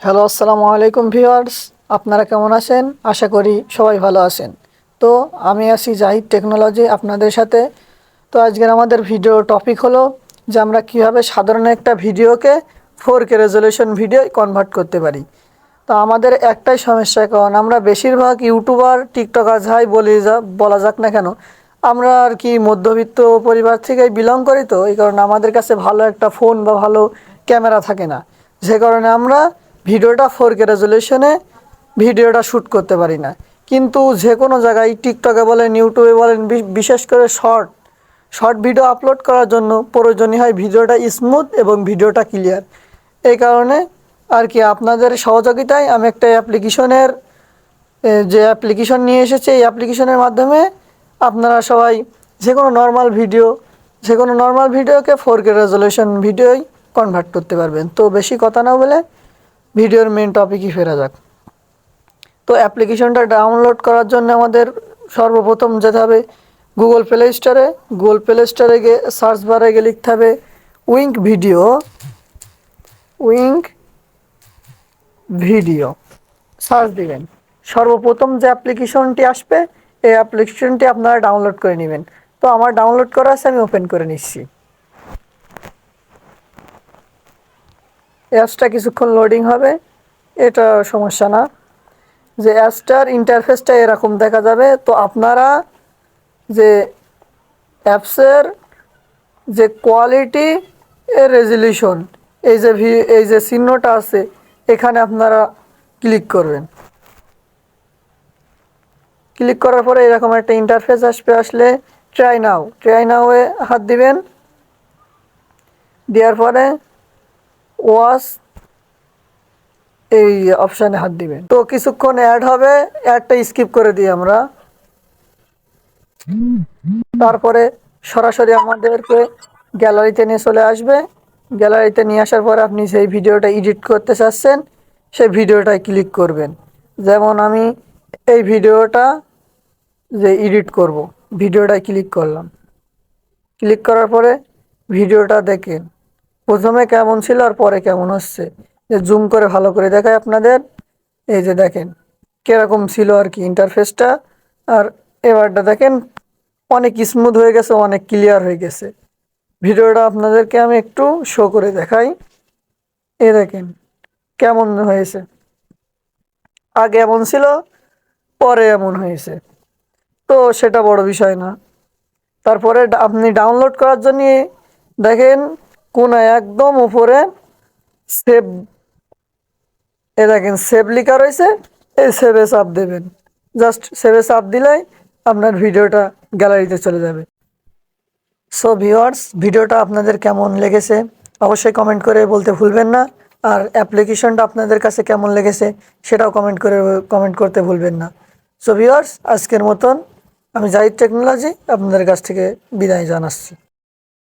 Hello, আসসালামু আলাইকুম viewers. আপনারা কেমন আছেন? আশা করি সবাই ভালো আছেন। তো আমি আছি জাহিদ টেকনোলজি আপনাদের সাথে। তো আজকের আমাদের ভিডিও টপিক হলো যে আমরা কীভাবে সাধারণ একটা ভিডিওকে 4K রেজলিউশন ভিডিও কনভার্ট করতে পারি। তো আমাদের একটাই সমস্যা, কারণ আমরা বেশিরভাগ ইউটিউবার টিকটকার যাই বলা যাক না কেন, আমরা আর কি মধ্যবিত্ত পরিবার থেকেই বিলং করি। তো এই কারণে আমাদের কাছে ভালো একটা ফোন বা ভালো ক্যামেরা থাকে না, যে কারণে আমরা ভিডিওটা 4K রেজলিউশনে ভিডিওটা শ্যুট করতে পারি না। কিন্তু যে কোনো জায়গায় টিকটকে বলেন, ইউটিউবে বলেন, বিশেষ করে শর্ট ভিডিও আপলোড করার জন্য প্রয়োজনীয় হয় ভিডিওটা স্মুথ এবং ভিডিওটা ক্লিয়ার। এই কারণে আর কি আপনাদের সহযোগিতায় আমি একটা যে অ্যাপ্লিকেশন নিয়ে এসেছি। এই অ্যাপ্লিকেশনের মাধ্যমে আপনারা সবাই যে কোনো নর্মাল ভিডিওকে 4K রেজলিউশন ভিডিওই কনভার্ট করতে পারবেন। তো বেশি কথা না বলে ভিডিওর মেন টপিকই ফেরা যাক। তো অ্যাপ্লিকেশনটা ডাউনলোড করার জন্য আমাদের সর্বপ্রথম যেতে হবে গুগল প্লে স্টোরে গিয়ে সার্চ বারে গিয়ে লিখতে হবে উইঙ্ক ভিডিও সার্চ দিবেন। সর্বপ্রথম যে অ্যাপ্লিকেশনটি আসবে এই অ্যাপ্লিকেশনটি আপনারা ডাউনলোড করে নেবেন। তো আমার ডাউনলোড করা আছে, আমি ওপেন করে নিচ্ছি। অ্যাপসটা কিছুক্ষণ লোডিং হবে, এটা সমস্যা না। যে অ্যাপসটার ইন্টারফেসটা এরকম দেখা যাবে। তো আপনারা যে অ্যাপসের যে কোয়ালিটি এর রেজলিউশন, এই যে চিহ্নটা আছে, এখানে আপনারা ক্লিক করবেন। ক্লিক করার পরে এরকম একটা ইন্টারফেস আসলে ট্রাই নাওয়ে হাত দিবেন। দেওয়ার পরে ওয়াচ এই অপশানে হাত দিবেন। তো কিছুক্ষণ অ্যাড হবে, অ্যাডটা স্কিপ করে দিই আমরা। তারপরে সরাসরি আমাদেরকে গ্যালারিতে নিয়ে চলে আসবে। গ্যালারিতে নিয়ে আসার পরে আপনি সেই ভিডিওটা এডিট করতে চাচ্ছেন, সেই ভিডিওটায় ক্লিক করবেন। যেমন আমি এই ভিডিওটা যে এডিট করব, ভিডিওটায় ক্লিক করলাম। ক্লিক করার পরে ভিডিওটা দেখেন প্রথমে কেমন ছিল আর পরে কেমন হচ্ছে। যে জুম করে ভালো করে দেখায় আপনাদের, এই যে দেখেন কিরকম ছিল আর কি ইন্টারফেসটা। আর এবারটা দেখেন অনেক স্মুথ হয়ে গেছে, অনেক ক্লিয়ার হয়ে গেছে। ভিডিওটা আপনাদেরকে আমি একটু শো করে দেখাই। এই দেখেন কেমন হয়েছে, আগে এমন ছিল, পরে এমন হয়েছে। তো সেটা বড় বিষয় না। তারপরে আপনি ডাউনলোড করার জন্য দেখেন কোনায় একদম উপরে সেভ, দেখেন সেভ লেখা রয়েছে, এই সেভে চাপ দেবেন। জাস্ট সেভে চাপ দিলেই আপনার ভিডিওটা গ্যালারিতে চলে যাবে। সো ভিউয়ার্স, ভিডিওটা আপনাদের কেমন লেগেছে অবশ্যই কমেন্ট করে বলতে ভুলবেন না। আর অ্যাপ্লিকেশনটা আপনাদের কাছে কেমন লেগেছে সেটাও কমেন্ট করতে ভুলবেন না। সো ভিউয়ার্স, আজকের মতন আমি জাহিদ টেকনোলজি আপনাদের কাছ থেকে বিদায় জানাচ্ছি।